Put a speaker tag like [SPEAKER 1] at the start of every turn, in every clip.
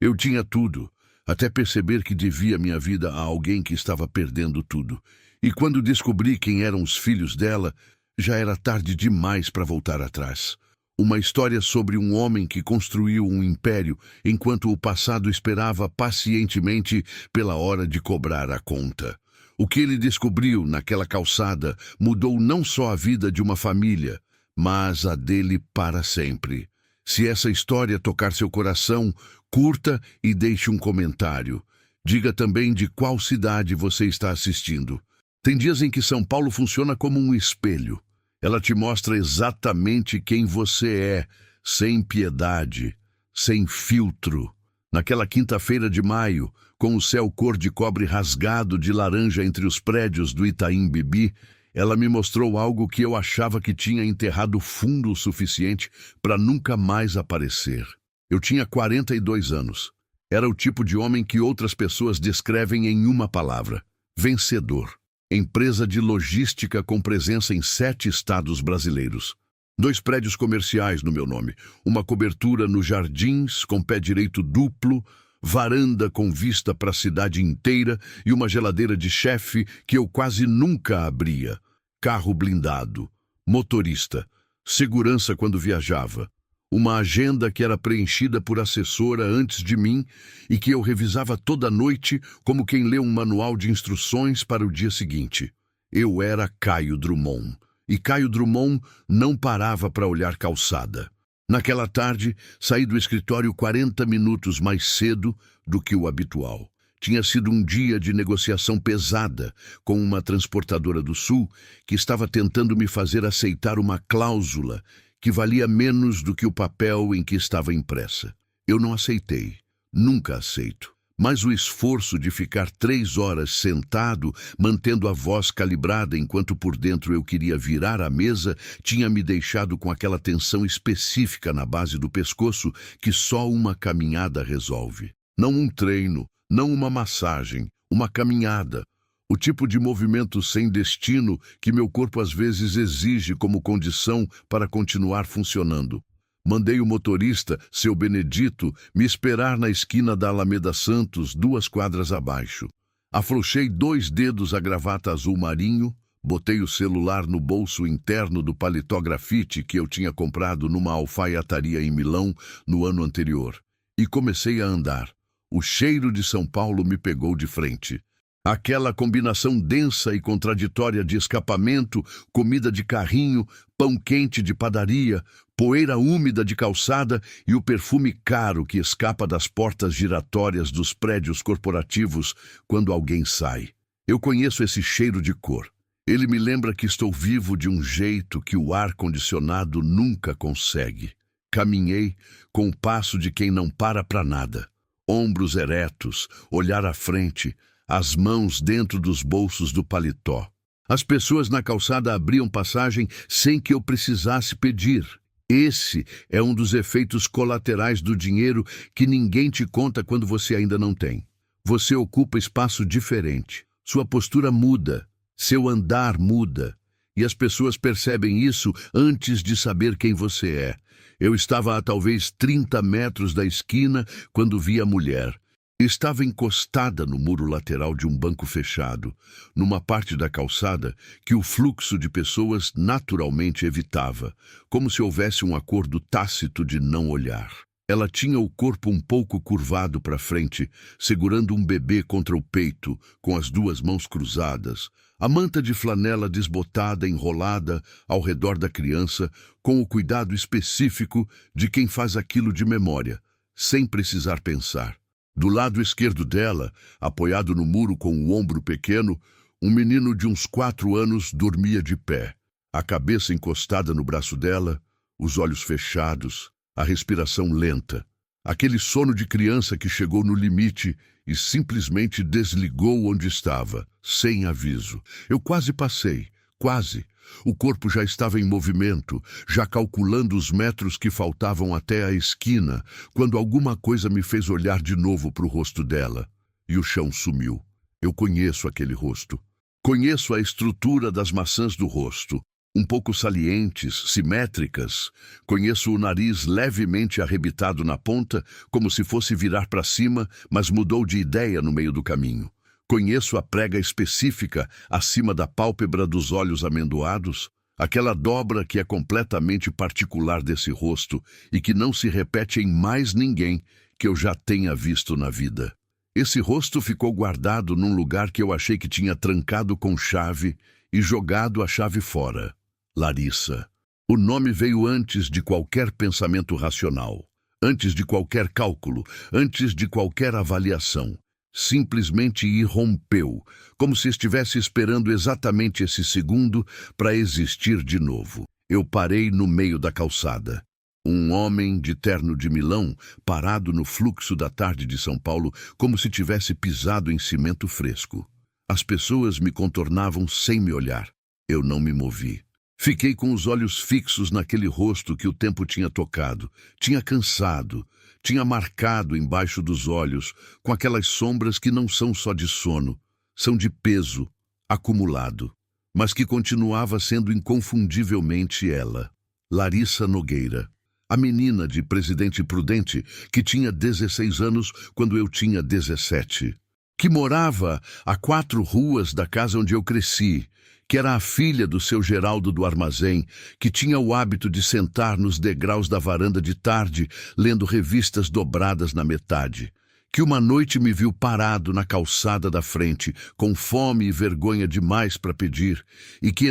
[SPEAKER 1] Eu tinha tudo, até perceber que devia minha vida a alguém que estava perdendo tudo. E quando descobri quem eram os filhos dela, já era tarde demais para voltar atrás. Uma história sobre um homem que construiu um império enquanto o passado esperava pacientemente pela hora de cobrar a conta. O que ele descobriu naquela calçada mudou não só a vida de uma família, mas a dele para sempre. Se essa história tocar seu coração, curta e deixe um comentário. Diga também de qual cidade você está assistindo. Tem dias em que São Paulo funciona como um espelho. Ela te mostra exatamente quem você é, sem piedade, sem filtro. Naquela quinta-feira de maio, com o céu cor de cobre rasgado de laranja entre os prédios do Itaim Bibi, ela me mostrou algo que eu achava que tinha enterrado fundo o suficiente para nunca mais aparecer. Eu tinha 42 anos. Era o tipo de homem que outras pessoas descrevem em uma palavra: vencedor. Empresa de logística com presença em 7 estados brasileiros. 2 prédios comerciais no meu nome, uma cobertura nos jardins com pé direito duplo, varanda com vista para a cidade inteira e uma geladeira de chefe que eu quase nunca abria. Carro blindado, motorista, segurança quando viajava. Uma agenda que era preenchida por assessora antes de mim e que eu revisava toda noite como quem lê um manual de instruções para o dia seguinte. Eu era Caio Drummond, e Caio Drummond não parava para olhar calçada. Naquela tarde, saí do escritório 40 minutos mais cedo do que o habitual. Tinha sido um dia de negociação pesada com uma transportadora do Sul que estava tentando me fazer aceitar uma cláusula que valia menos do que o papel em que estava impressa. Eu não aceitei, nunca aceito. Mas o esforço de ficar 3 horas sentado, mantendo a voz calibrada enquanto por dentro eu queria virar a mesa, tinha me deixado com aquela tensão específica na base do pescoço que só uma caminhada resolve. Não um treino, não uma massagem, uma caminhada. O tipo de movimento sem destino que meu corpo às vezes exige como condição para continuar funcionando. Mandei o motorista, seu Benedito, me esperar na esquina da Alameda Santos, 2 quadras abaixo. Afrouxei 2 dedos a gravata azul marinho, botei o celular no bolso interno do paletó grafite que eu tinha comprado numa alfaiataria em Milão no ano anterior. E comecei a andar. O cheiro de São Paulo me pegou de frente. Aquela combinação densa e contraditória de escapamento, comida de carrinho, pão quente de padaria, poeira úmida de calçada e o perfume caro que escapa das portas giratórias dos prédios corporativos quando alguém sai. Eu conheço esse cheiro de cor. Ele me lembra que estou vivo de um jeito que o ar-condicionado nunca consegue. Caminhei com o passo de quem não para nada. Ombros eretos, olhar à frente, as mãos dentro dos bolsos do paletó. As pessoas na calçada abriam passagem sem que eu precisasse pedir. Esse é um dos efeitos colaterais do dinheiro que ninguém te conta quando você ainda não tem. Você ocupa espaço diferente. Sua postura muda. Seu andar muda. E as pessoas percebem isso antes de saber quem você é. Eu estava a talvez 30 metros da esquina quando vi a mulher. Estava encostada no muro lateral de um banco fechado, numa parte da calçada que o fluxo de pessoas naturalmente evitava, como se houvesse um acordo tácito de não olhar. Ela tinha o corpo um pouco curvado para frente, segurando um bebê contra o peito, com as 2 mãos cruzadas, a manta de flanela desbotada enrolada ao redor da criança, com o cuidado específico de quem faz aquilo de memória, sem precisar pensar. Do lado esquerdo dela, apoiado no muro com o ombro pequeno, um menino de uns 4 anos dormia de pé, a cabeça encostada no braço dela, os olhos fechados, a respiração lenta. Aquele sono de criança que chegou no limite e simplesmente desligou onde estava, sem aviso. Eu quase passei, quase. O corpo já estava em movimento, já calculando os metros que faltavam até a esquina, quando alguma coisa me fez olhar de novo para o rosto dela. E o chão sumiu. Eu conheço aquele rosto. Conheço a estrutura das maçãs do rosto. um pouco salientes, simétricas. Conheço o nariz levemente arrebitado na ponta, como se fosse virar para cima, mas mudou de ideia no meio do caminho. Conheço a prega específica acima da pálpebra dos olhos amendoados, aquela dobra que é completamente particular desse rosto e que não se repete em mais ninguém que eu já tenha visto na vida. Esse rosto ficou guardado num lugar que eu achei que tinha trancado com chave e jogado a chave fora. Larissa. O nome veio antes de qualquer pensamento racional, antes de qualquer cálculo, antes de qualquer avaliação. Simplesmente irrompeu, como se estivesse esperando exatamente esse segundo para existir de novo. Eu parei no meio da calçada. Um homem de terno de Milão, parado no fluxo da tarde de São Paulo, como se tivesse pisado em cimento fresco. As pessoas me contornavam sem me olhar. Eu não me movi. Fiquei com os olhos fixos naquele rosto que o tempo tinha tocado, tinha cansado, tinha marcado embaixo dos olhos, com aquelas sombras que não são só de sono, são de peso, acumulado, mas que continuava sendo inconfundivelmente ela, Larissa Nogueira, a menina de Presidente Prudente que tinha 16 anos quando eu tinha 17, que morava a 4 ruas da casa onde eu cresci, que era a filha do seu Geraldo do armazém, que tinha o hábito de sentar nos degraus da varanda de tarde, lendo revistas dobradas na metade, que uma noite me viu parado na calçada da frente, com fome e vergonha demais para pedir, e que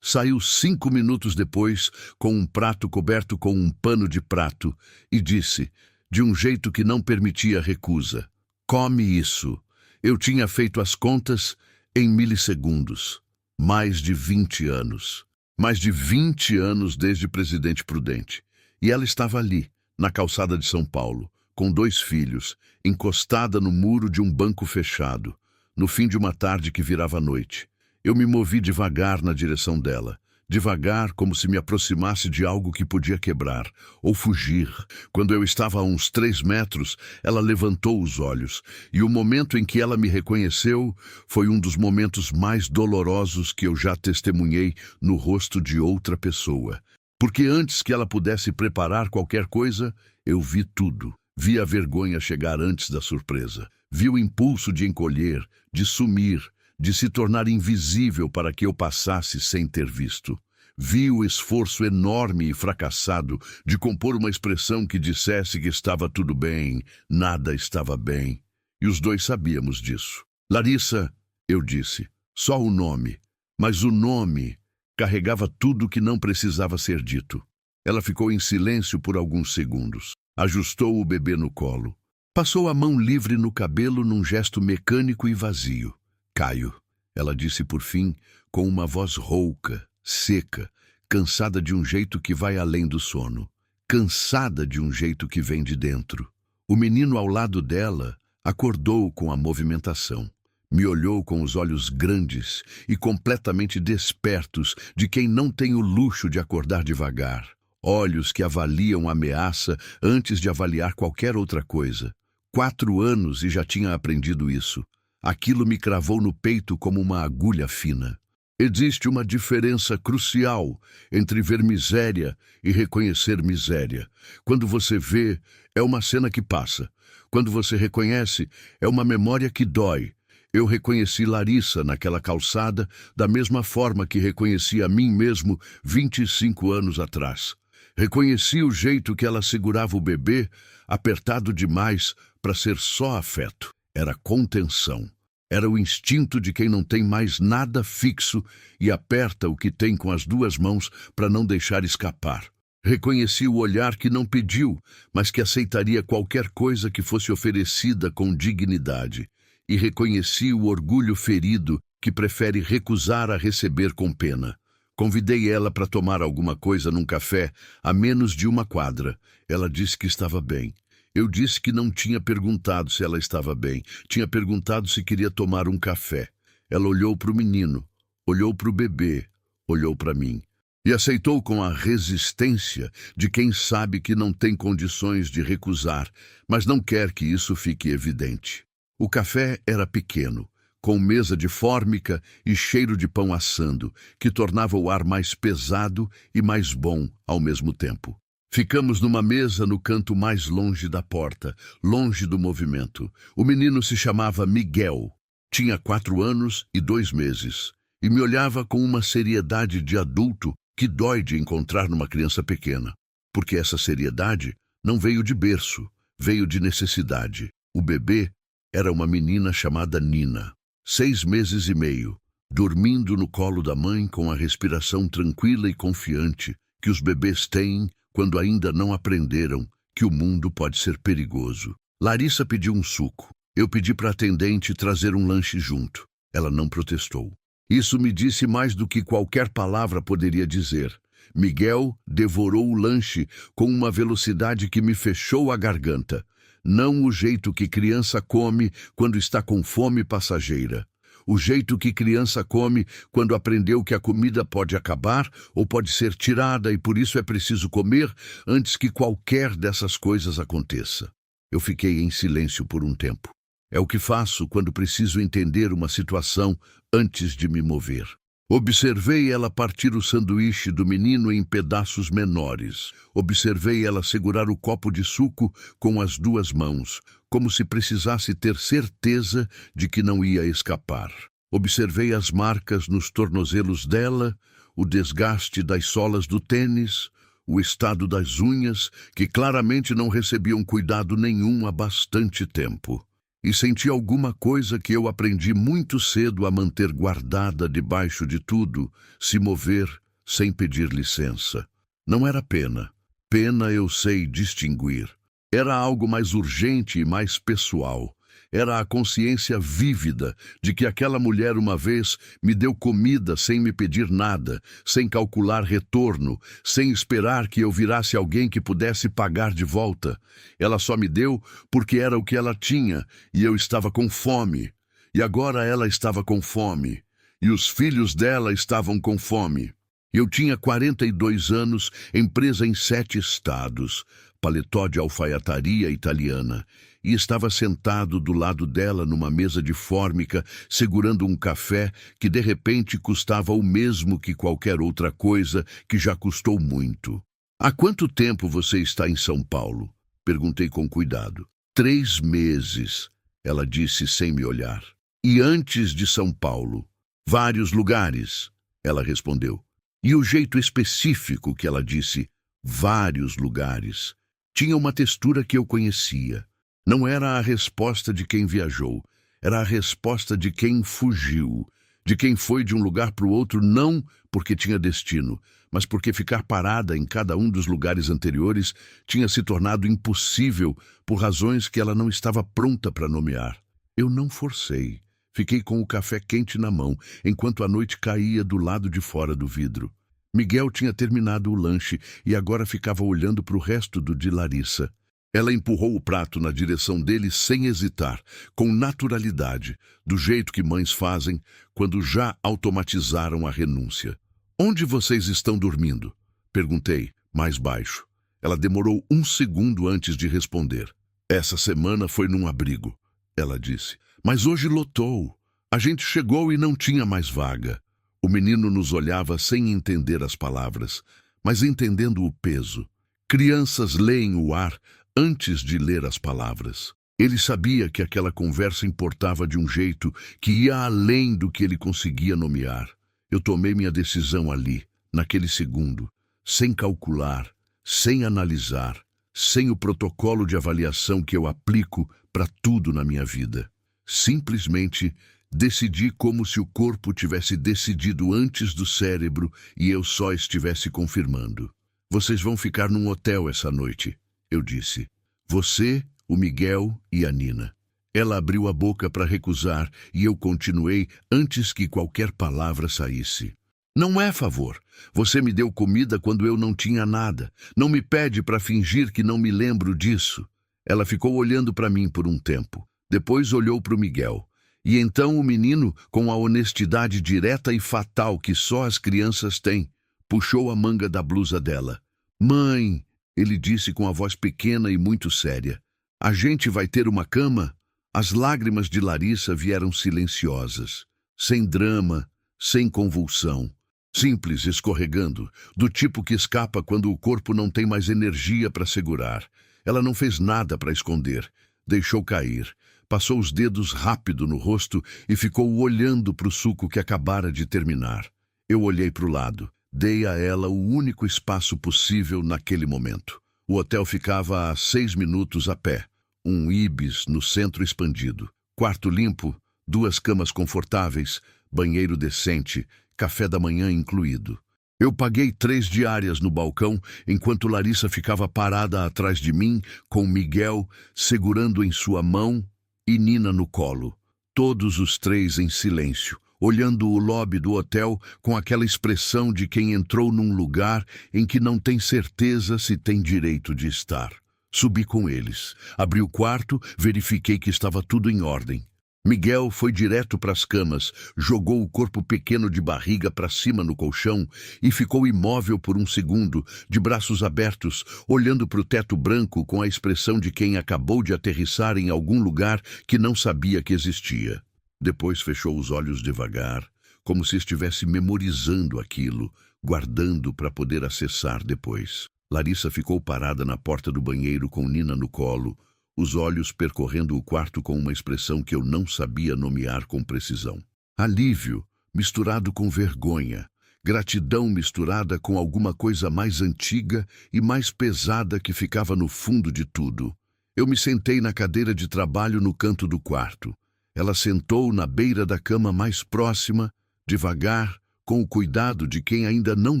[SPEAKER 1] saiu 5 minutos depois, com um prato coberto com um pano de prato, e disse, de um jeito que não permitia recusa, come isso. Eu tinha feito as contas em milissegundos. Mais de 20 anos. Mais de 20 anos desde Presidente Prudente. E ela estava ali, na calçada de São Paulo, com 2 filhos, encostada no muro de um banco fechado, no fim de uma tarde que virava noite. Eu me movi devagar na direção dela. Devagar, como se me aproximasse de algo que podia quebrar, ou fugir. Quando eu estava a uns 3 metros, ela levantou os olhos, e o momento em que ela me reconheceu foi um dos momentos mais dolorosos que eu já testemunhei no rosto de outra pessoa. Porque antes que ela pudesse preparar qualquer coisa, eu vi tudo. Vi a vergonha chegar antes da surpresa. Vi o impulso de encolher, de sumir, de se tornar invisível para que eu passasse sem ter visto. Vi o esforço enorme e fracassado de compor uma expressão que dissesse que estava tudo bem, nada estava bem. E os 2 sabíamos disso. Larissa, eu disse, só o nome. Mas o nome carregava tudo que não precisava ser dito. Ela ficou em silêncio por alguns segundos. Ajustou o bebê no colo. Passou a mão livre no cabelo num gesto mecânico e vazio. Caio, ela disse por fim, com uma voz rouca, seca, cansada de um jeito que vai além do sono, cansada de um jeito que vem de dentro. O menino ao lado dela acordou com a movimentação, me olhou com os olhos grandes e completamente despertos de quem não tem o luxo de acordar devagar, olhos que avaliam a ameaça antes de avaliar qualquer outra coisa. 4 anos e já tinha aprendido isso. Aquilo me cravou no peito como uma agulha fina. Existe uma diferença crucial entre ver miséria e reconhecer miséria. Quando você vê, é uma cena que passa. Quando você reconhece, é uma memória que dói. Eu reconheci Larissa naquela calçada da mesma forma que reconheci a mim mesmo 25 anos atrás. Reconheci o jeito que ela segurava o bebê, apertado demais para ser só afeto. Era contenção. Era o instinto de quem não tem mais nada fixo e aperta o que tem com as 2 mãos para não deixar escapar. Reconheci o olhar que não pediu, mas que aceitaria qualquer coisa que fosse oferecida com dignidade. E reconheci o orgulho ferido que prefere recusar a receber com pena. Convidei ela para tomar alguma coisa num café a menos de 1 quadra. Ela disse que estava bem. Eu disse que não tinha perguntado se ela estava bem. Tinha perguntado se queria tomar um café. Ela olhou para o menino, olhou para o bebê, olhou para mim. E aceitou com a resistência de quem sabe que não tem condições de recusar, mas não quer que isso fique evidente. O café era pequeno, com mesa de fórmica e cheiro de pão assando, que tornava o ar mais pesado e mais bom ao mesmo tempo. Ficamos numa mesa no canto mais longe da porta, longe do movimento. O menino se chamava Miguel. Tinha 4 anos e 2 meses, e me olhava com uma seriedade de adulto que dói de encontrar numa criança pequena. Porque essa seriedade não veio de berço, veio de necessidade. O bebê era uma menina chamada Nina, 6 meses e meio, dormindo no colo da mãe com a respiração tranquila e confiante que os bebês têm quando ainda não aprenderam que o mundo pode ser perigoso. Larissa pediu um suco. Eu pedi para a atendente trazer um lanche junto. Ela não protestou. Isso me disse mais do que qualquer palavra poderia dizer. Miguel devorou o lanche com uma velocidade que me fechou a garganta. Não o jeito que criança come quando está com fome passageira. O jeito que criança come quando aprendeu que a comida pode acabar ou pode ser tirada e por isso é preciso comer antes que qualquer dessas coisas aconteça. Eu fiquei em silêncio por um tempo. É o que faço quando preciso entender uma situação antes de me mover. Observei ela partir o sanduíche do menino em pedaços menores. Observei ela segurar o copo de suco com as 2 mãos, como se precisasse ter certeza de que não ia escapar. Observei as marcas nos tornozelos dela, o desgaste das solas do tênis, o estado das unhas, que claramente não recebiam cuidado nenhum há bastante tempo. E senti alguma coisa que eu aprendi muito cedo a manter guardada debaixo de tudo, se mover sem pedir licença. Não era pena. Pena eu sei distinguir. Era algo mais urgente e mais pessoal. Era a consciência vívida de que aquela mulher uma vez me deu comida sem me pedir nada, sem calcular retorno, sem esperar que eu virasse alguém que pudesse pagar de volta. Ela só me deu porque era o que ela tinha e eu estava com fome. E agora ela estava com fome. E os filhos dela estavam com fome. Eu tinha 42 anos, empresa em 7 estados, paletó de alfaiataria italiana, e estava sentado do lado dela numa mesa de fórmica, segurando um café que de repente custava o mesmo que qualquer outra coisa que já custou muito. Há quanto tempo você está em São Paulo? Perguntei com cuidado. 3 meses, ela disse sem me olhar. E antes de São Paulo? Vários lugares, ela respondeu. E o jeito específico que ela disse, vários lugares, tinha uma textura que eu conhecia. Não era a resposta de quem viajou, era a resposta de quem fugiu, de quem foi de um lugar para o outro não porque tinha destino, mas porque ficar parada em cada um dos lugares anteriores tinha se tornado impossível por razões que ela não estava pronta para nomear. Eu não forcei. Fiquei com o café quente na mão, enquanto a noite caía do lado de fora do vidro. Miguel tinha terminado o lanche e agora ficava olhando para o resto do de Larissa. Ela empurrou o prato na direção dele sem hesitar, com naturalidade, do jeito que mães fazem quando já automatizaram a renúncia. Onde vocês estão dormindo? Perguntei, mais baixo. Ela demorou 1 segundo antes de responder. Essa semana foi num abrigo, ela disse. Mas hoje lotou. A gente chegou e não tinha mais vaga. O menino nos olhava sem entender as palavras, mas entendendo o peso. Crianças leem o ar antes de ler as palavras. Ele sabia que aquela conversa importava de um jeito que ia além do que ele conseguia nomear. Eu tomei minha decisão ali, naquele segundo, sem calcular, sem analisar, sem o protocolo de avaliação que eu aplico para tudo na minha vida. Simplesmente decidi como se o corpo tivesse decidido antes do cérebro e eu só estivesse confirmando. Vocês vão ficar num hotel essa noite, eu disse. Você, o Miguel e a Nina. Ela abriu a boca para recusar e eu continuei antes que qualquer palavra saísse. Não é favor. Você me deu comida quando eu não tinha nada. Não me pede para fingir que não me lembro disso. Ela ficou olhando para mim por um tempo. Depois olhou para o Miguel. E então o menino, com a honestidade direta e fatal que só as crianças têm, puxou a manga da blusa dela. Mãe, ele disse com a voz pequena e muito séria. A gente vai ter uma cama? As lágrimas de Larissa vieram silenciosas, sem drama, sem convulsão. Simples, escorregando, do tipo que escapa quando o corpo não tem mais energia para segurar. Ela não fez nada para esconder. Deixou cair. Passou os dedos rápido no rosto e ficou olhando para o suco que acabara de terminar. Eu olhei para o lado. Dei a ela o único espaço possível naquele momento. O hotel ficava a 6 minutos a pé. Um Ibis no centro expandido. Quarto limpo, 2 camas confortáveis, banheiro decente, café da manhã incluído. Eu paguei 3 diárias no balcão, enquanto Larissa ficava parada atrás de mim, com Miguel segurando em sua mão e Nina no colo. Todos os 3 em silêncio, olhando o lobby do hotel com aquela expressão de quem entrou num lugar em que não tem certeza se tem direito de estar. Subi com eles. Abri o quarto, verifiquei que estava tudo em ordem. Miguel foi direto para as camas, jogou o corpo pequeno de barriga para cima no colchão e ficou imóvel por um segundo, de braços abertos, olhando para o teto branco com a expressão de quem acabou de aterrissar em algum lugar que não sabia que existia. Depois fechou os olhos devagar, como se estivesse memorizando aquilo, guardando para poder acessar depois. Larissa ficou parada na porta do banheiro com Nina no colo, os olhos percorrendo o quarto com uma expressão que eu não sabia nomear com precisão. Alívio, misturado com vergonha. Gratidão misturada com alguma coisa mais antiga e mais pesada que ficava no fundo de tudo. Eu me sentei na cadeira de trabalho no canto do quarto. Ela sentou na beira da cama mais próxima, devagar, com o cuidado de quem ainda não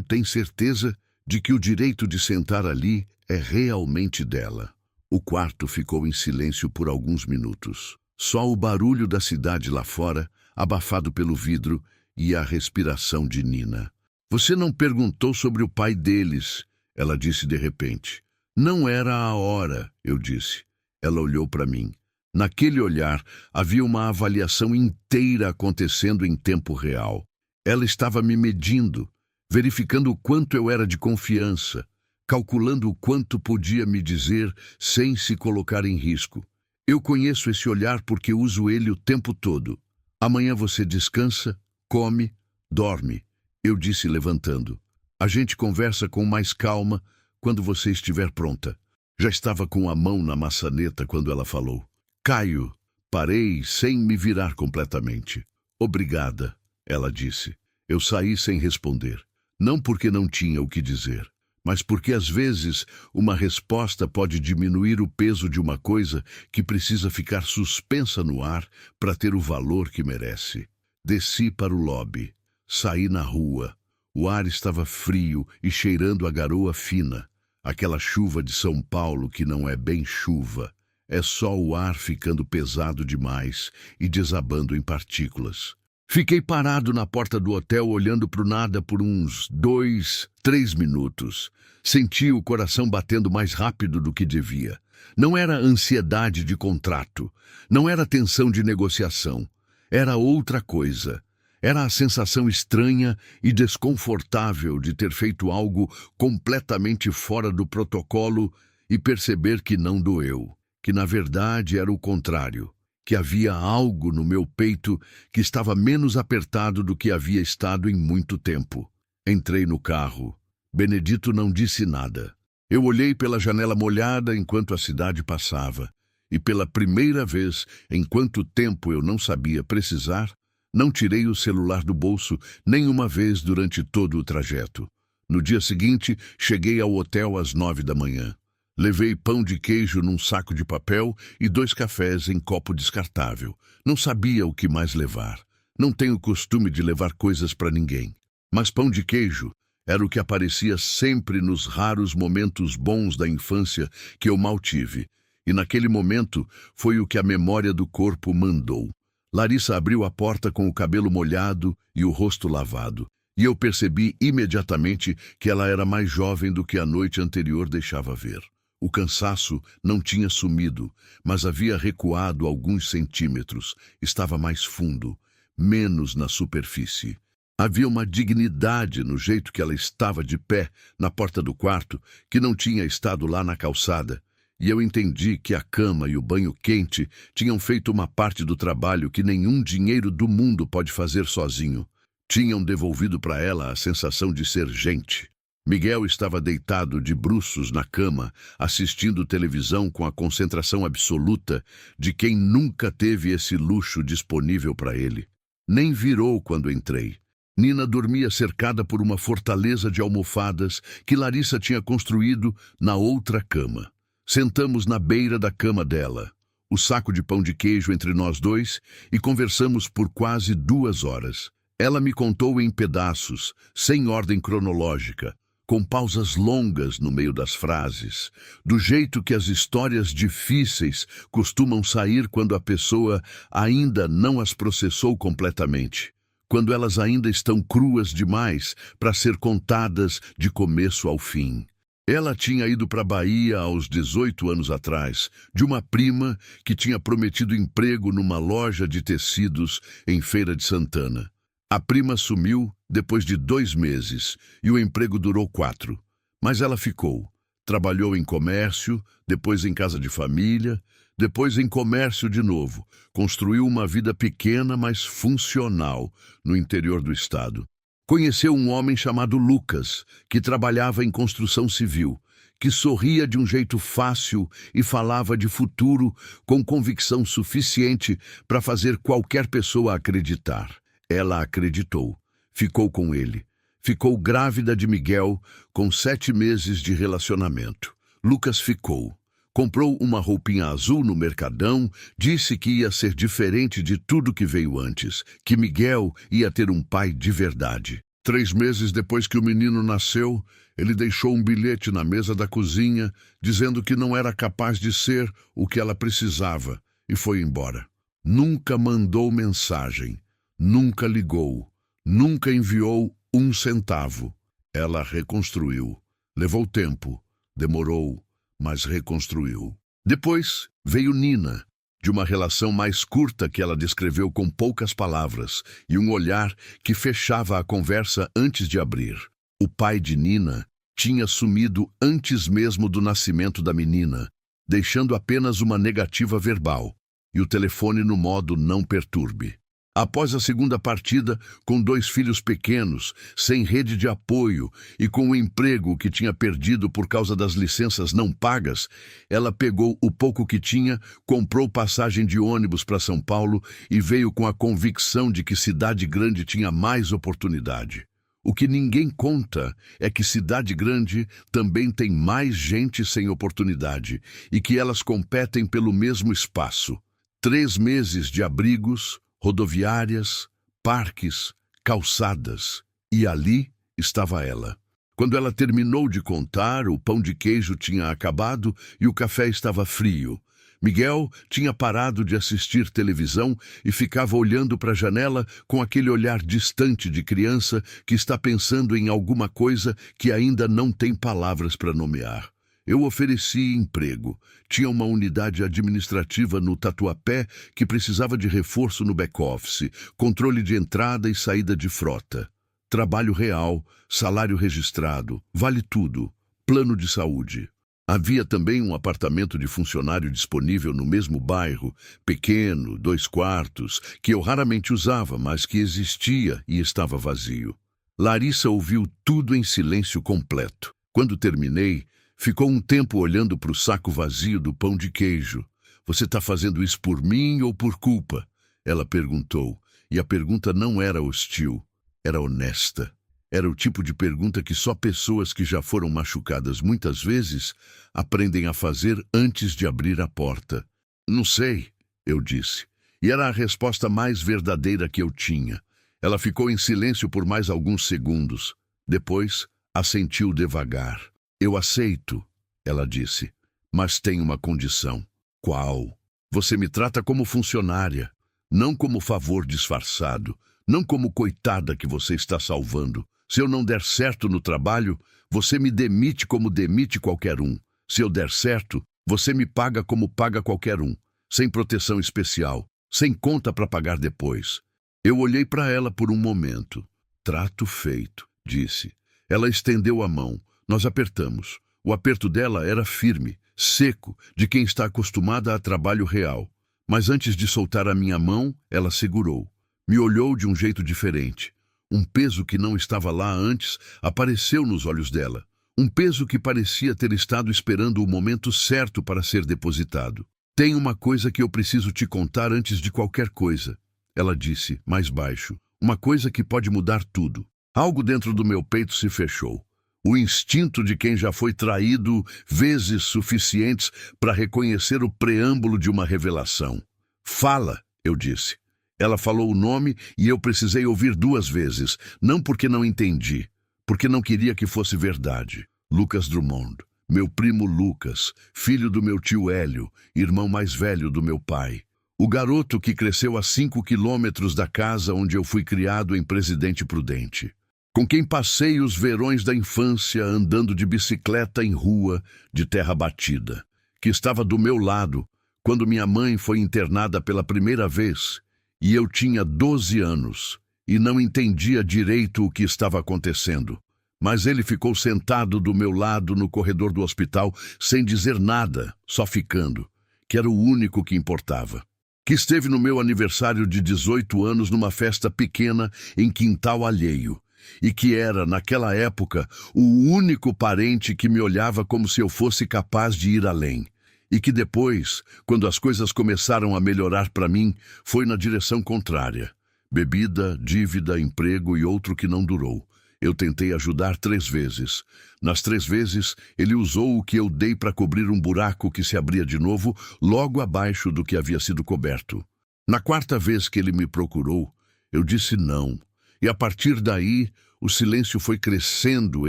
[SPEAKER 1] tem certeza de que o direito de sentar ali é realmente dela. O quarto ficou em silêncio por alguns minutos. Só o barulho da cidade lá fora, abafado pelo vidro, e a respiração de Nina. Você não perguntou sobre o pai deles, ela disse de repente. Não era a hora, eu disse. Ela olhou para mim. Naquele olhar havia uma avaliação inteira acontecendo em tempo real. Ela estava me medindo, verificando o quanto eu era de confiança, calculando o quanto podia me dizer sem se colocar em risco. Eu conheço esse olhar porque uso ele o tempo todo. Amanhã você descansa, come, dorme, eu disse levantando. A gente conversa com mais calma quando você estiver pronta. Já estava com a mão na maçaneta quando ela falou. Caio, parei sem me virar completamente. Obrigada, ela disse. Eu saí sem responder. Não porque não tinha o que dizer, mas porque às vezes uma resposta pode diminuir o peso de uma coisa que precisa ficar suspensa no ar para ter o valor que merece. Desci para o lobby. Saí na rua. O ar estava frio e cheirando a garoa fina. Aquela chuva de São Paulo que não é bem chuva. É só o ar ficando pesado demais e desabando em partículas. Fiquei parado na porta do hotel olhando para o nada por uns 2, 3 minutos. Senti o coração batendo mais rápido do que devia. Não era ansiedade de contrato, não era tensão de negociação. Era outra coisa. Era a sensação estranha e desconfortável de ter feito algo completamente fora do protocolo e perceber que não doeu, que na verdade era o contrário. Que havia algo no meu peito que estava menos apertado do que havia estado em muito tempo. Entrei no carro. Benedito não disse nada. Eu olhei pela janela molhada enquanto a cidade passava. E pela primeira vez, em quanto tempo eu não sabia precisar, não tirei o celular do bolso nenhuma vez durante todo o trajeto. No dia seguinte, cheguei ao hotel às 9 da manhã. Levei pão de queijo num saco de papel e 2 cafés em copo descartável. Não sabia o que mais levar. Não tenho costume de levar coisas para ninguém. Mas pão de queijo era o que aparecia sempre nos raros momentos bons da infância que eu mal tive. E naquele momento foi o que a memória do corpo mandou. Larissa abriu a porta com o cabelo molhado e o rosto lavado. E eu percebi imediatamente que ela era mais jovem do que a noite anterior deixava ver. O cansaço não tinha sumido, mas havia recuado alguns centímetros. Estava mais fundo, menos na superfície. Havia uma dignidade no jeito que ela estava de pé na porta do quarto, que não tinha estado lá na calçada, E eu entendi que a cama e o banho quente tinham feito uma parte do trabalho que nenhum dinheiro do mundo pode fazer sozinho. Tinham devolvido para ela a sensação de ser gente. Miguel estava deitado de bruços na cama, assistindo televisão com a concentração absoluta de quem nunca teve esse luxo disponível para ele. Nem virou quando entrei. Nina dormia cercada por uma fortaleza de almofadas que Larissa tinha construído na outra cama. Sentamos na beira da cama dela, o saco de pão de queijo entre nós dois, e conversamos por quase 2 horas. Ela me contou em pedaços, sem ordem cronológica, com pausas longas no meio das frases, do jeito que as histórias difíceis costumam sair quando a pessoa ainda não as processou completamente, quando elas ainda estão cruas demais para ser contadas de começo ao fim. Ela tinha ido para a Bahia aos 18 anos atrás, de uma prima que tinha prometido emprego numa loja de tecidos em Feira de Santana. A prima sumiu depois de 2 meses e o emprego durou 4. Mas ela ficou. Trabalhou em comércio, depois em casa de família, depois em comércio de novo. Construiu uma vida pequena, mas funcional, no interior do estado. Conheceu um homem chamado Lucas, que trabalhava em construção civil, que sorria de um jeito fácil e falava de futuro com convicção suficiente para fazer qualquer pessoa acreditar. Ela acreditou, ficou com ele. Ficou grávida de Miguel com 7 meses de relacionamento. Lucas ficou. Comprou uma roupinha azul no Mercadão, disse que ia ser diferente de tudo que veio antes, que Miguel ia ter um pai de verdade. 3 meses depois que o menino nasceu, ele deixou um bilhete na mesa da cozinha, dizendo que não era capaz de ser o que ela precisava, e foi embora. Nunca mandou mensagem, nunca ligou, nunca enviou 1 centavo. Ela reconstruiu. Levou tempo, demorou, mas reconstruiu. Depois veio Nina, de uma relação mais curta que ela descreveu com poucas palavras e um olhar que fechava a conversa antes de abrir. O pai de Nina tinha sumido antes mesmo do nascimento da menina, deixando apenas uma negativa verbal e o telefone no modo não perturbe. Após a segunda partida, com 2 filhos pequenos, sem rede de apoio e com o emprego que tinha perdido por causa das licenças não pagas, ela pegou o pouco que tinha, comprou passagem de ônibus para São Paulo e veio com a convicção de que cidade grande tinha mais oportunidade. O que ninguém conta é que cidade grande também tem mais gente sem oportunidade e que elas competem pelo mesmo espaço. 3 meses de abrigos, rodoviárias, parques, calçadas. E ali estava ela. Quando ela terminou de contar, o pão de queijo tinha acabado e o café estava frio. Miguel tinha parado de assistir televisão e ficava olhando para a janela com aquele olhar distante de criança que está pensando em alguma coisa que ainda não tem palavras para nomear. Eu ofereci emprego. Tinha uma unidade administrativa no Tatuapé que precisava de reforço no back-office, controle de entrada e saída de frota. Trabalho real, salário registrado, vale tudo, plano de saúde. Havia também um apartamento de funcionário disponível no mesmo bairro, pequeno, 2 quartos, que eu raramente usava, mas que existia e estava vazio. Larissa ouviu tudo em silêncio completo. Quando terminei, ficou um tempo olhando para o saco vazio do pão de queijo. Você está fazendo isso por mim ou por culpa? Ela perguntou, e a pergunta não era hostil, era honesta. Era o tipo de pergunta que só pessoas que já foram machucadas muitas vezes aprendem a fazer antes de abrir a porta. Não sei, eu disse, e era a resposta mais verdadeira que eu tinha. Ela ficou em silêncio por mais alguns segundos. Depois, assentiu devagar. Eu aceito, ela disse, mas tem uma condição. Qual? Você me trata como funcionária, não como favor disfarçado, não como coitada que você está salvando. Se eu não der certo no trabalho, você me demite como demite qualquer um. Se eu der certo, você me paga como paga qualquer um, sem proteção especial, sem conta para pagar depois. Eu olhei para ela por um momento. Trato feito, disse. Ela estendeu a mão. Nós apertamos. O aperto dela era firme, seco, de quem está acostumada a trabalho real. Mas antes de soltar a minha mão, ela segurou. Me olhou de um jeito diferente. Um peso que não estava lá antes apareceu nos olhos dela. Um peso que parecia ter estado esperando o momento certo para ser depositado. Tem uma coisa que eu preciso te contar antes de qualquer coisa, ela disse, mais baixo. Uma coisa que pode mudar tudo. Algo dentro do meu peito se fechou. O instinto de quem já foi traído vezes suficientes para reconhecer o preâmbulo de uma revelação. Fala, eu disse. Ela falou o nome e eu precisei ouvir 2 vezes, não porque não entendi, porque não queria que fosse verdade. Lucas Drummond, meu primo Lucas, filho do meu tio Hélio, irmão mais velho do meu pai. O garoto que cresceu a 5 quilômetros da casa onde eu fui criado em Presidente Prudente. Com quem passei os verões da infância andando de bicicleta em rua de terra batida. Que estava do meu lado quando minha mãe foi internada pela primeira vez e eu tinha 12 anos e não entendia direito o que estava acontecendo. Mas ele ficou sentado do meu lado no corredor do hospital sem dizer nada, só ficando, que era o único que importava. Que esteve no meu aniversário de 18 anos numa festa pequena em quintal alheio, e que era, naquela época, o único parente que me olhava como se eu fosse capaz de ir além. E que depois, quando as coisas começaram a melhorar para mim, foi na direção contrária. Bebida, dívida, emprego e outro que não durou. Eu tentei ajudar 3 vezes. Nas 3 vezes, ele usou o que eu dei para cobrir um buraco que se abria de novo, logo abaixo do que havia sido coberto. Na 4ª vez que ele me procurou, eu disse não. E a partir daí, o silêncio foi crescendo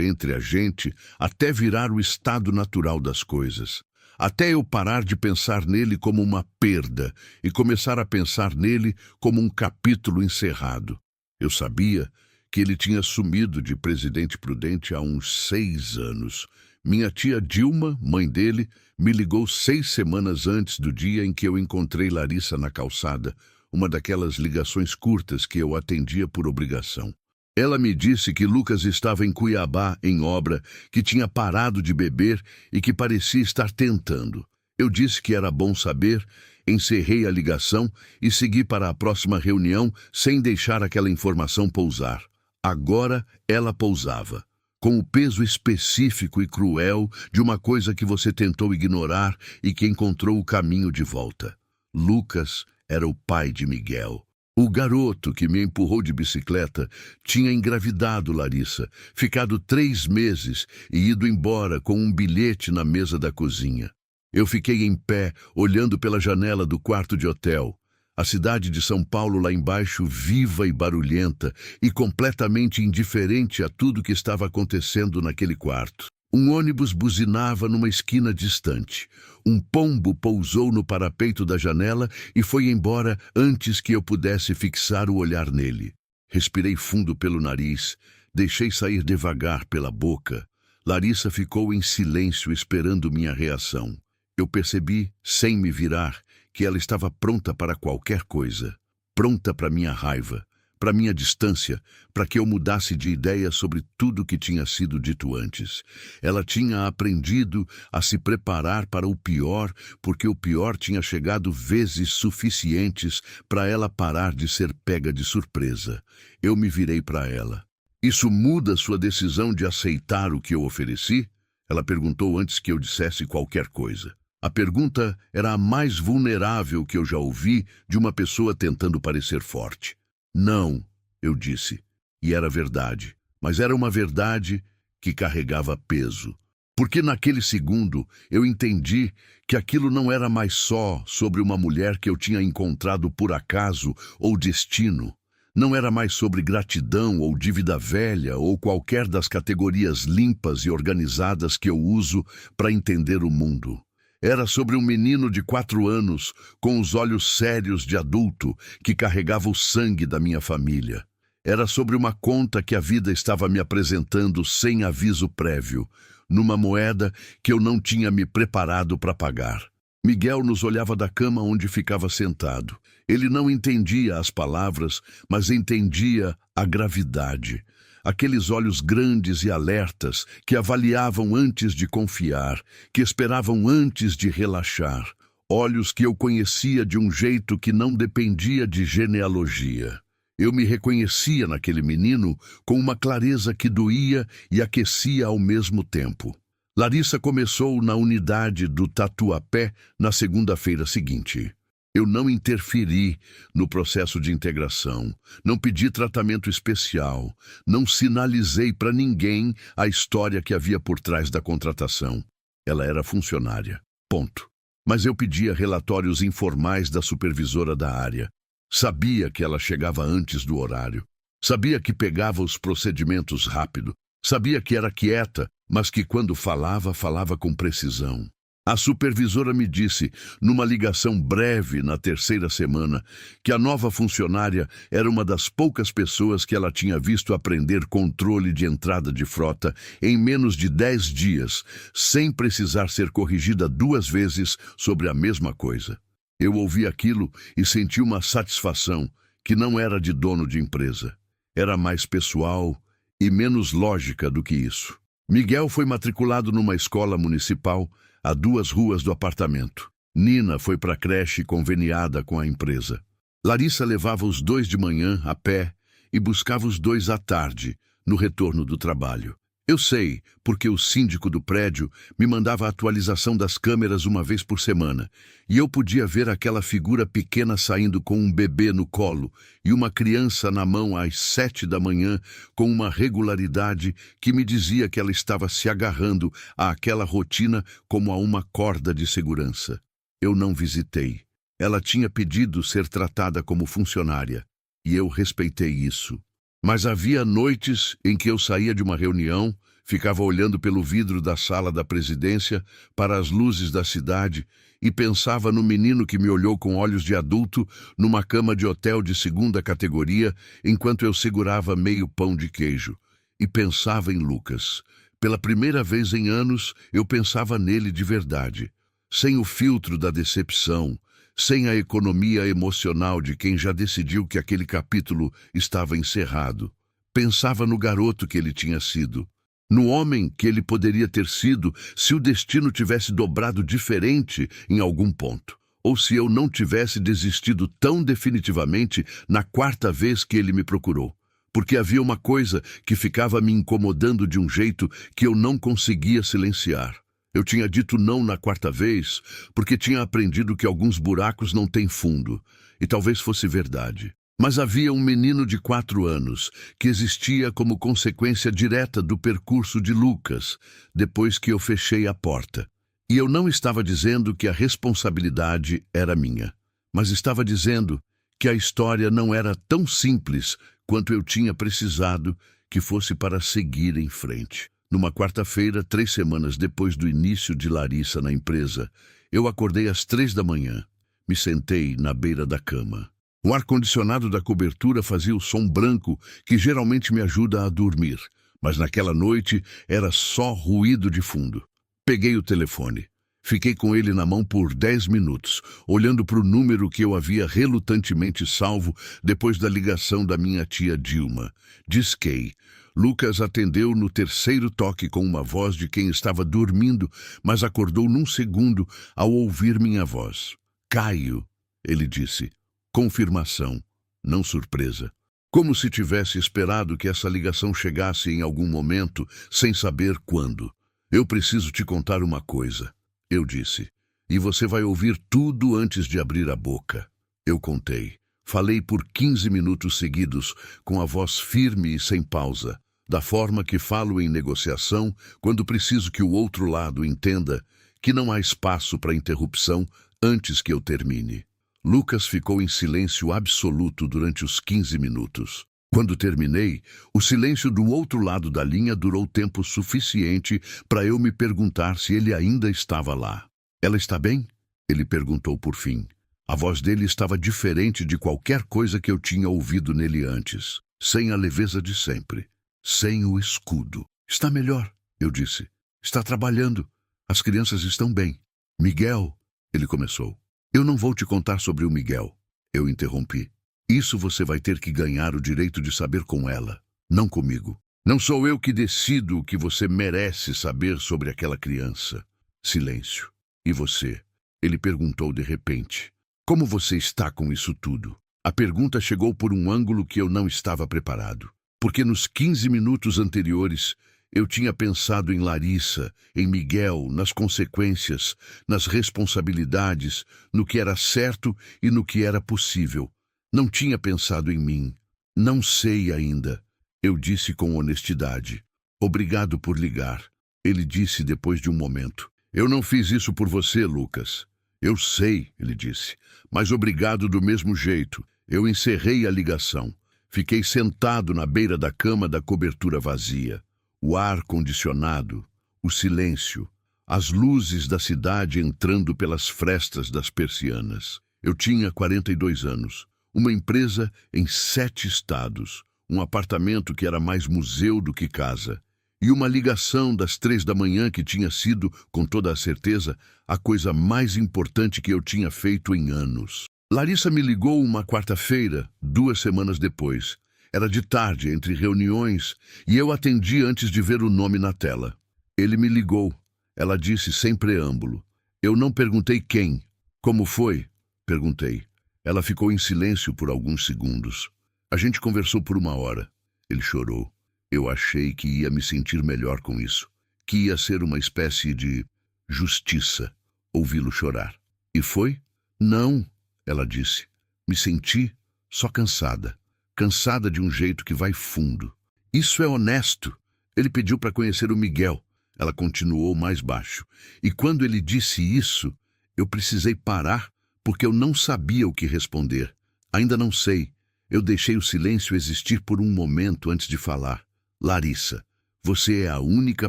[SPEAKER 1] entre a gente até virar o estado natural das coisas. Até eu parar de pensar nele como uma perda e começar a pensar nele como um capítulo encerrado. Eu sabia que ele tinha sumido de Presidente Prudente há uns 6 anos. Minha tia Dilma, mãe dele, me ligou 6 semanas antes do dia em que eu encontrei Larissa na calçada, uma daquelas ligações curtas que eu atendia por obrigação. Ela me disse que Lucas estava em Cuiabá, em obra, que tinha parado de beber e que parecia estar tentando. Eu disse que era bom saber, encerrei a ligação e segui para a próxima reunião sem deixar aquela informação pousar. Agora ela pousava, com o peso específico e cruel de uma coisa que você tentou ignorar e que encontrou o caminho de volta. Lucas era o pai de Miguel. O garoto que me empurrou de bicicleta tinha engravidado Larissa, ficado 3 meses e ido embora com um bilhete na mesa da cozinha. Eu fiquei em pé, olhando pela janela do quarto de hotel. A cidade de São Paulo lá embaixo, viva e barulhenta, e completamente indiferente a tudo que estava acontecendo naquele quarto. Um ônibus buzinava numa esquina distante. Um pombo pousou no parapeito da janela e foi embora antes que eu pudesse fixar o olhar nele. Respirei fundo pelo nariz, deixei sair devagar pela boca. Larissa ficou em silêncio esperando minha reação. Eu percebi, sem me virar, que ela estava pronta para qualquer coisa. Pronta para minha raiva, para minha distância, para que eu mudasse de ideia sobre tudo que tinha sido dito antes. Ela tinha aprendido a se preparar para o pior, porque o pior tinha chegado vezes suficientes para ela parar de ser pega de surpresa. Eu me virei para ela. Isso muda sua decisão de aceitar o que eu ofereci? Ela perguntou antes que eu dissesse qualquer coisa. A pergunta era a mais vulnerável que eu já ouvi de uma pessoa tentando parecer forte. Não, eu disse. E era verdade. Mas era uma verdade que carregava peso. Porque naquele segundo eu entendi que aquilo não era mais só sobre uma mulher que eu tinha encontrado por acaso ou destino. Não era mais sobre gratidão ou dívida velha ou qualquer das categorias limpas e organizadas que eu uso para entender o mundo. Era sobre um menino de 4 anos, com os olhos sérios de adulto, que carregava o sangue da minha família. Era sobre uma conta que a vida estava me apresentando sem aviso prévio, numa moeda que eu não tinha me preparado para pagar. Miguel nos olhava da cama onde ficava sentado. Ele não entendia as palavras, mas entendia a gravidade. aqueles olhos grandes e alertas que avaliavam antes de confiar, que esperavam antes de relaxar, olhos que eu conhecia de um jeito que não dependia de genealogia. Eu me reconhecia naquele menino com uma clareza que doía e aquecia ao mesmo tempo. Larissa começou na unidade do Tatuapé na segunda-feira seguinte. Eu não interferi no processo de integração, não pedi tratamento especial, não sinalizei para ninguém a história que havia por trás da contratação. Ela era funcionária. Ponto. Mas eu pedia relatórios informais da supervisora da área. Sabia que ela chegava antes do horário. Sabia que pegava os procedimentos rápido. Sabia que era quieta, mas que quando falava, falava com precisão. A supervisora me disse, numa ligação breve na terceira semana, que a nova funcionária era uma das poucas pessoas que ela tinha visto aprender controle de entrada de frota em menos de 10 dias, sem precisar ser corrigida 2 vezes sobre a mesma coisa. Eu ouvi aquilo e senti uma satisfação que não era de dono de empresa. Era mais pessoal e menos lógica do que isso. Miguel foi matriculado numa escola municipal a 2 ruas do apartamento. Nina foi para a creche conveniada com a empresa. Larissa levava os 2 de manhã a pé e buscava os 2 à tarde, no retorno do trabalho. Eu sei, porque o síndico do prédio me mandava a atualização das câmeras uma vez por semana, e eu podia ver aquela figura pequena saindo com um bebê no colo e uma criança na mão às 7 da manhã com uma regularidade que me dizia que ela estava se agarrando àquela rotina como a uma corda de segurança. Eu não visitei. Ela tinha pedido ser tratada como funcionária, e eu respeitei isso. Mas havia noites em que eu saía de uma reunião, ficava olhando pelo vidro da sala da presidência para as luzes da cidade e pensava no menino que me olhou com olhos de adulto numa cama de hotel de 2ª categoria enquanto eu segurava meio pão de queijo. E pensava em Lucas. Pela primeira vez em anos, eu pensava nele de verdade, sem o filtro da decepção, sem a economia emocional de quem já decidiu que aquele capítulo estava encerrado. Pensava no garoto que ele tinha sido, no homem que ele poderia ter sido se o destino tivesse dobrado diferente em algum ponto, ou se eu não tivesse desistido tão definitivamente na 4ª vez que ele me procurou. Porque havia uma coisa que ficava me incomodando de um jeito que eu não conseguia silenciar. Eu tinha dito não na 4ª vez porque tinha aprendido que alguns buracos não têm fundo, e talvez fosse verdade. Mas havia um menino de 4 anos que existia como consequência direta do percurso de Lucas, depois que eu fechei a porta. E eu não estava dizendo que a responsabilidade era minha, mas estava dizendo que a história não era tão simples quanto eu tinha precisado que fosse para seguir em frente. Numa quarta-feira, 3 semanas depois do início de Larissa na empresa, eu acordei às 3 da manhã. Me sentei na beira da cama. O ar-condicionado da cobertura fazia o som branco que geralmente me ajuda a dormir, mas naquela noite era só ruído de fundo. Peguei o telefone. Fiquei com ele na mão por 10 minutos, olhando para o número que eu havia relutantemente salvo depois da ligação da minha tia Dilma. Disquei. Lucas atendeu no 3º toque com uma voz de quem estava dormindo, mas acordou num segundo ao ouvir minha voz. Caio, ele disse. Confirmação, não surpresa. Como se tivesse esperado que essa ligação chegasse em algum momento, sem saber quando. Eu preciso te contar uma coisa, eu disse. E você vai ouvir tudo antes de abrir a boca. Eu contei. Falei por 15 minutos seguidos, com a voz firme e sem pausa. Da forma que falo em negociação, quando preciso que o outro lado entenda que não há espaço para interrupção antes que eu termine. Lucas ficou em silêncio absoluto durante os 15 minutos. Quando terminei, o silêncio do outro lado da linha durou tempo suficiente para eu me perguntar se ele ainda estava lá. Ela está bem? Ele perguntou por fim. A voz dele estava diferente de qualquer coisa que eu tinha ouvido nele antes, sem a leveza de sempre. Sem o escudo. Está melhor, eu disse. Está trabalhando. As crianças estão bem. Miguel, ele começou. Eu não vou te contar sobre o Miguel. Eu interrompi. Isso você vai ter que ganhar o direito de saber com ela, não comigo. Não sou eu que decido o que você merece saber sobre aquela criança. Silêncio. E você? Ele perguntou de repente. Como você está com isso tudo? A pergunta chegou por um ângulo que eu não estava preparado. Porque nos 15 minutos anteriores, eu tinha pensado em Larissa, em Miguel, nas consequências, nas responsabilidades, no que era certo e no que era possível. Não tinha pensado em mim. Não sei ainda. Eu disse com honestidade. Obrigado por ligar. Ele disse depois de um momento. Eu não fiz isso por você, Lucas. Eu sei, ele disse, mas obrigado do mesmo jeito. Eu encerrei a ligação. Fiquei sentado na beira da cama da cobertura vazia. O ar condicionado, o silêncio, as luzes da cidade entrando pelas frestas das persianas. Eu tinha 42 anos, uma empresa em 7 estados, um apartamento que era mais museu do que casa, e uma ligação das 3 da manhã que tinha sido, com toda a certeza, a coisa mais importante que eu tinha feito em anos. Larissa me ligou uma quarta-feira, 2 semanas depois. Era de tarde, entre reuniões, e eu atendi antes de ver o nome na tela. Ele me ligou. Ela disse sem preâmbulo. Eu não perguntei quem. Como foi? Perguntei. Ela ficou em silêncio por alguns segundos. A gente conversou por 1 hora. Ele chorou. Eu achei que ia me sentir melhor com isso, que ia ser uma espécie de justiça, ouvi-lo chorar. E foi? Não, ela disse. Me senti só cansada. Cansada de um jeito que vai fundo. Isso é honesto. Ele pediu para conhecer o Miguel. Ela continuou mais baixo. E quando ele disse isso, eu precisei parar porque eu não sabia o que responder. Ainda não sei. Eu deixei o silêncio existir por um momento antes de falar. Larissa, você é a única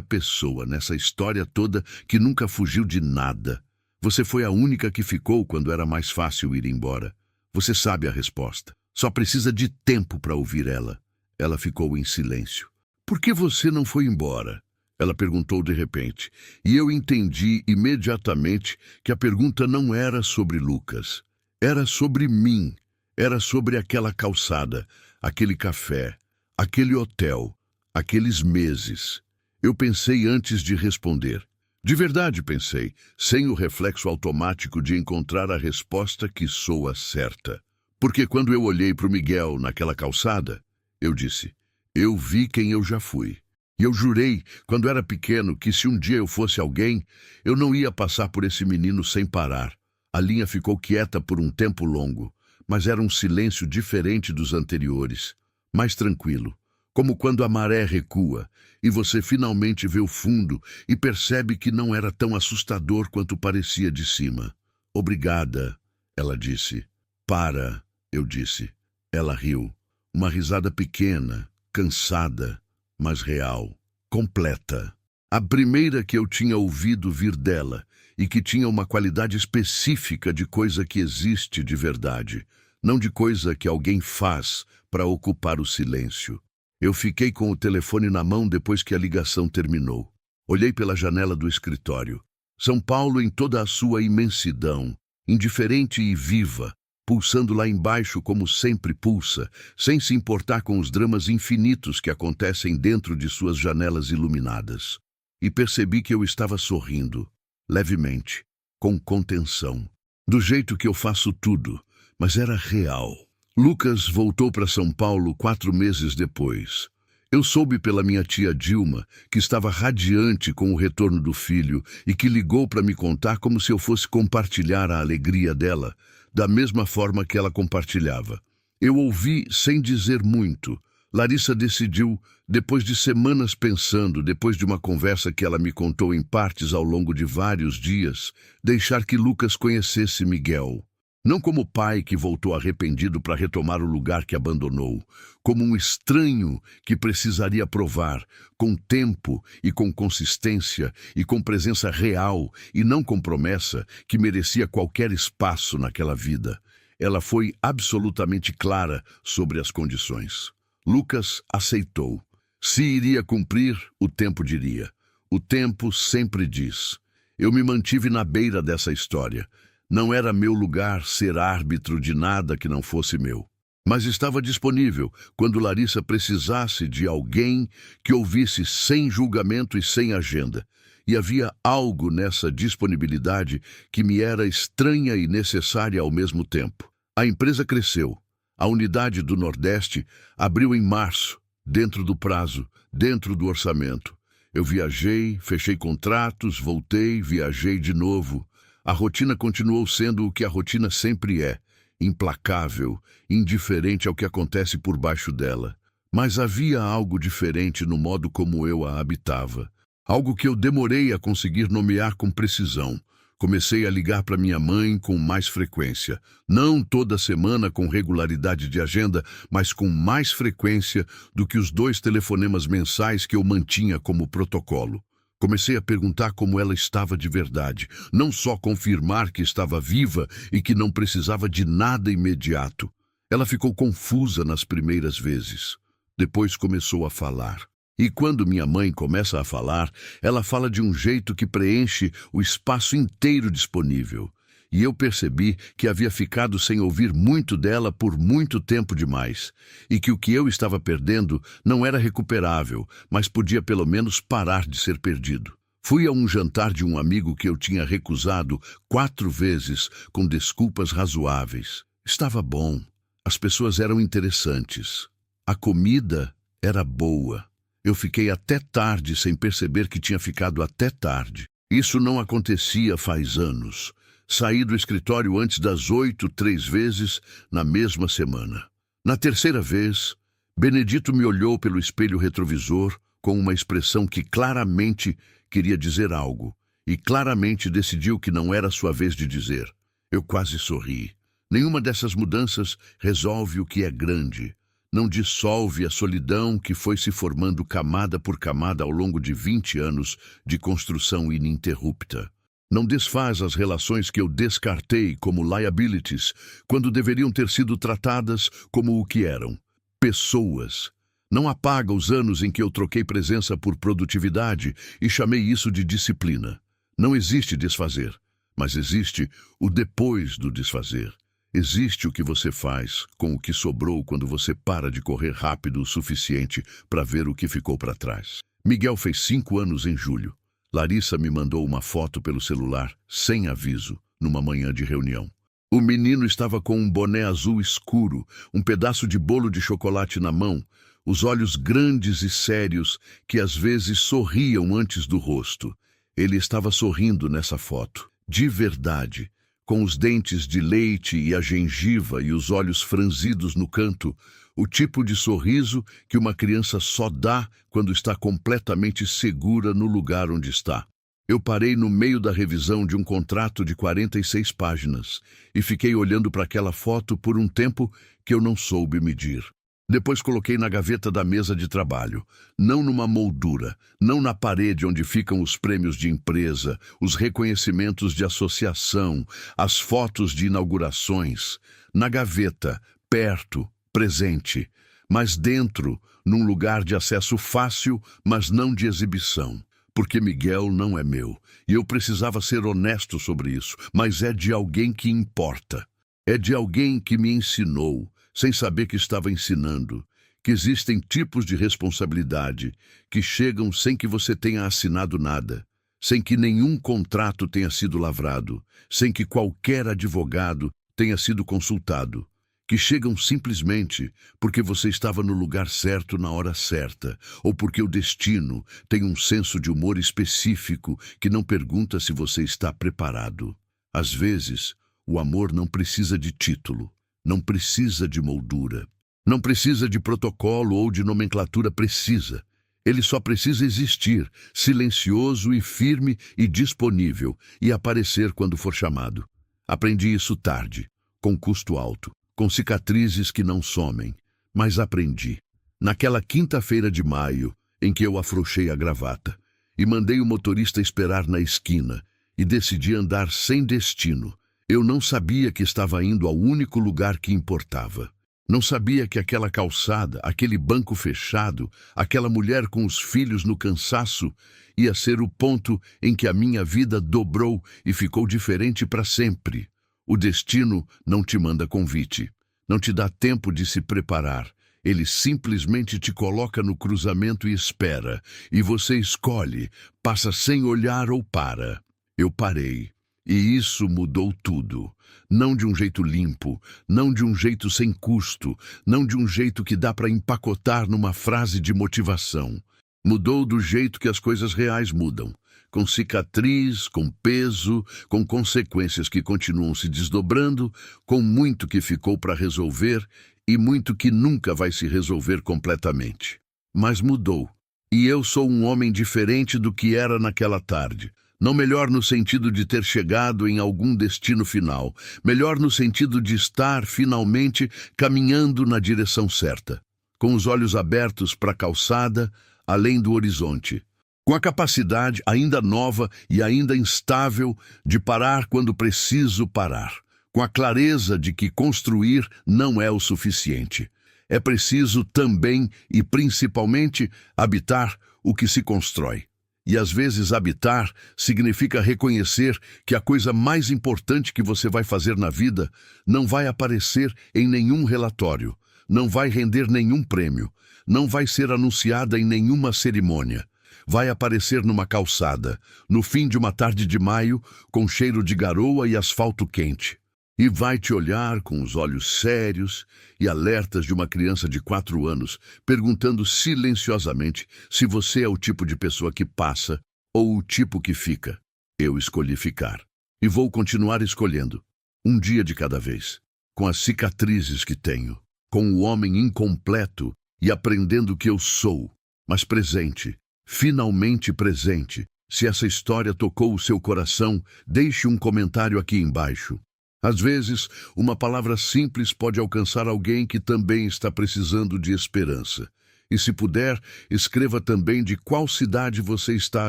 [SPEAKER 1] pessoa nessa história toda que nunca fugiu de nada. Você foi a única que ficou quando era mais fácil ir embora. Você sabe a resposta. Só precisa de tempo para ouvir ela. Ela ficou em silêncio. Por que você não foi embora? Ela perguntou de repente. E eu entendi imediatamente que a pergunta não era sobre Lucas. Era sobre mim. Era sobre aquela calçada, aquele café, aquele hotel, aqueles meses. Eu pensei antes de responder. De verdade pensei, sem o reflexo automático de encontrar a resposta que soa certa. Porque quando eu olhei para o Miguel naquela calçada, eu disse, eu vi quem eu já fui. E eu jurei, quando era pequeno, que se um dia eu fosse alguém, eu não ia passar por esse menino sem parar. A linha ficou quieta por um tempo longo, mas era um silêncio diferente dos anteriores, mais tranquilo, como quando a maré recua e você finalmente vê o fundo e percebe que não era tão assustador quanto parecia de cima. Obrigada, ela disse. Para, eu disse. Ela riu. Uma risada pequena, cansada, mas real, completa. A primeira que eu tinha ouvido vir dela e que tinha uma qualidade específica de coisa que existe de verdade, não de coisa que alguém faz para ocupar o silêncio. Eu fiquei com o telefone na mão depois que a ligação terminou. Olhei pela janela do escritório. São Paulo em toda a sua imensidão, indiferente e viva, pulsando lá embaixo como sempre pulsa, sem se importar com os dramas infinitos que acontecem dentro de suas janelas iluminadas. E percebi que eu estava sorrindo, levemente, com contenção, do jeito que eu faço tudo, mas era real. Lucas voltou para São Paulo 4 meses depois. Eu soube pela minha tia Dilma, que estava radiante com o retorno do filho e que ligou para me contar como se eu fosse compartilhar a alegria dela, da mesma forma que ela compartilhava. Eu ouvi sem dizer muito. Larissa decidiu, depois de semanas pensando, depois de uma conversa que ela me contou em partes ao longo de vários dias, deixar que Lucas conhecesse Miguel. Não como pai que voltou arrependido para retomar o lugar que abandonou, como um estranho que precisaria provar, com tempo e com consistência e com presença real e não com promessa, que merecia qualquer espaço naquela vida. Ela foi absolutamente clara sobre as condições. Lucas aceitou. Se iria cumprir, o tempo diria. O tempo sempre diz. Eu me mantive na beira dessa história. Não era meu lugar ser árbitro de nada que não fosse meu. mas estava disponível quando Larissa precisasse de alguém que ouvisse sem julgamento e sem agenda. E havia algo nessa disponibilidade que me era estranha e necessária ao mesmo tempo. A empresa cresceu. A unidade do Nordeste abriu em março, dentro do prazo, dentro do orçamento. Eu viajei, fechei contratos, voltei, viajei de novo. A rotina continuou sendo o que a rotina sempre é, implacável, indiferente ao que acontece por baixo dela. Mas havia algo diferente no modo como eu a habitava. Algo que eu demorei a conseguir nomear com precisão. Comecei a ligar para minha mãe com mais frequência. Não toda semana com regularidade de agenda, mas com mais frequência do que os 2 telefonemas mensais que eu mantinha como protocolo. Comecei a perguntar como ela estava de verdade, não só confirmar que estava viva e que não precisava de nada imediato. Ela ficou confusa nas primeiras vezes. Depois começou a falar. E quando minha mãe começa a falar, ela fala de um jeito que preenche o espaço inteiro disponível. E eu percebi que havia ficado sem ouvir muito dela por muito tempo demais, e que o que eu estava perdendo não era recuperável, mas podia pelo menos parar de ser perdido. Fui a um jantar de um amigo que eu tinha recusado 4 vezes com desculpas razoáveis. Estava bom, as pessoas eram interessantes, a comida era boa. Eu fiquei até tarde sem perceber que tinha ficado até tarde. Isso não acontecia faz anos. Saí do escritório antes das 8 3 vezes na mesma semana. Na terceira vez, Benedito me olhou pelo espelho retrovisor com uma expressão que claramente queria dizer algo e claramente decidiu que não era sua vez de dizer. Eu quase sorri. Nenhuma dessas mudanças resolve o que é grande. Não dissolve a solidão que foi se formando camada por camada ao longo de 20 anos de construção ininterrupta. Não desfaz as relações que eu descartei como liabilities, quando deveriam ter sido tratadas como o que eram: pessoas. Não apaga os anos em que eu troquei presença por produtividade e chamei isso de disciplina. Não existe desfazer, mas existe o depois do desfazer. Existe o que você faz com o que sobrou quando você para de correr rápido o suficiente para ver o que ficou para trás. Miguel fez 5 anos em julho. Larissa me mandou uma foto pelo celular, sem aviso, numa manhã de reunião. O menino estava com um boné azul escuro, um pedaço de bolo de chocolate na mão, os olhos grandes e sérios que às vezes sorriam antes do rosto. Ele estava sorrindo nessa foto, de verdade. Com os dentes de leite e a gengiva e os olhos franzidos no canto, o tipo de sorriso que uma criança só dá quando está completamente segura no lugar onde está. Eu parei no meio da revisão de um contrato de 46 páginas e fiquei olhando para aquela foto por um tempo que eu não soube medir. Depois coloquei na gaveta da mesa de trabalho, não numa moldura, não na parede onde ficam os prêmios de empresa, os reconhecimentos de associação, as fotos de inaugurações. Na gaveta, perto, presente, mas dentro, num lugar de acesso fácil, mas não de exibição. Porque Miguel não é meu, e eu precisava ser honesto sobre isso, mas é de alguém que importa. É de alguém que me ensinou, sem saber que estava ensinando, que existem tipos de responsabilidade que chegam sem que você tenha assinado nada, sem que nenhum contrato tenha sido lavrado, sem que qualquer advogado tenha sido consultado, que chegam simplesmente porque você estava no lugar certo na hora certa, ou porque o destino tem um senso de humor específico que não pergunta se você está preparado. Às vezes, o amor não precisa de título. Não precisa de moldura, não precisa de protocolo ou de nomenclatura precisa. Ele só precisa existir, silencioso e firme e disponível, e aparecer quando for chamado. Aprendi isso tarde, com custo alto, com cicatrizes que não somem, mas aprendi. Naquela quinta-feira de maio, em que eu afrouxei a gravata, e mandei o motorista esperar na esquina, e decidi andar sem destino. Eu não sabia que estava indo ao único lugar que importava. Não sabia que aquela calçada, aquele banco fechado, aquela mulher com os filhos no cansaço, ia ser o ponto em que a minha vida dobrou e ficou diferente para sempre. O destino não te manda convite. Não te dá tempo de se preparar. Ele simplesmente te coloca no cruzamento e espera. E você escolhe, passa sem olhar ou para. Eu parei. E isso mudou tudo. Não de um jeito limpo, não de um jeito sem custo, não de um jeito que dá para empacotar numa frase de motivação. Mudou do jeito que as coisas reais mudam. Com cicatriz, com peso, com consequências que continuam se desdobrando, com muito que ficou para resolver e muito que nunca vai se resolver completamente. Mas mudou. E eu sou um homem diferente do que era naquela tarde. Não melhor no sentido de ter chegado em algum destino final, melhor no sentido de estar, finalmente, caminhando na direção certa, com os olhos abertos para a calçada, além do horizonte, com a capacidade ainda nova e ainda instável de parar quando preciso parar, com a clareza de que construir não é o suficiente. É preciso também e principalmente habitar o que se constrói. E às vezes habitar significa reconhecer que a coisa mais importante que você vai fazer na vida não vai aparecer em nenhum relatório, não vai render nenhum prêmio, não vai ser anunciada em nenhuma cerimônia. Vai aparecer numa calçada, no fim de uma tarde de maio, com cheiro de garoa e asfalto quente. E vai te olhar com os olhos sérios e alertas de uma criança de 4 anos, perguntando silenciosamente se você é o tipo de pessoa que passa ou o tipo que fica. Eu escolhi ficar. E vou continuar escolhendo, um dia de cada vez, com as cicatrizes que tenho, com o homem incompleto e aprendendo que eu sou, mas presente, finalmente presente. Se essa história tocou o seu coração, deixe um comentário aqui embaixo. Às vezes, uma palavra simples pode alcançar alguém que também está precisando de esperança. E se puder, escreva também de qual cidade você está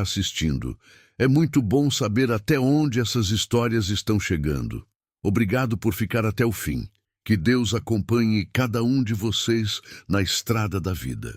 [SPEAKER 1] assistindo. É muito bom saber até onde essas histórias estão chegando. Obrigado por ficar até o fim. Que Deus acompanhe cada um de vocês na estrada da vida.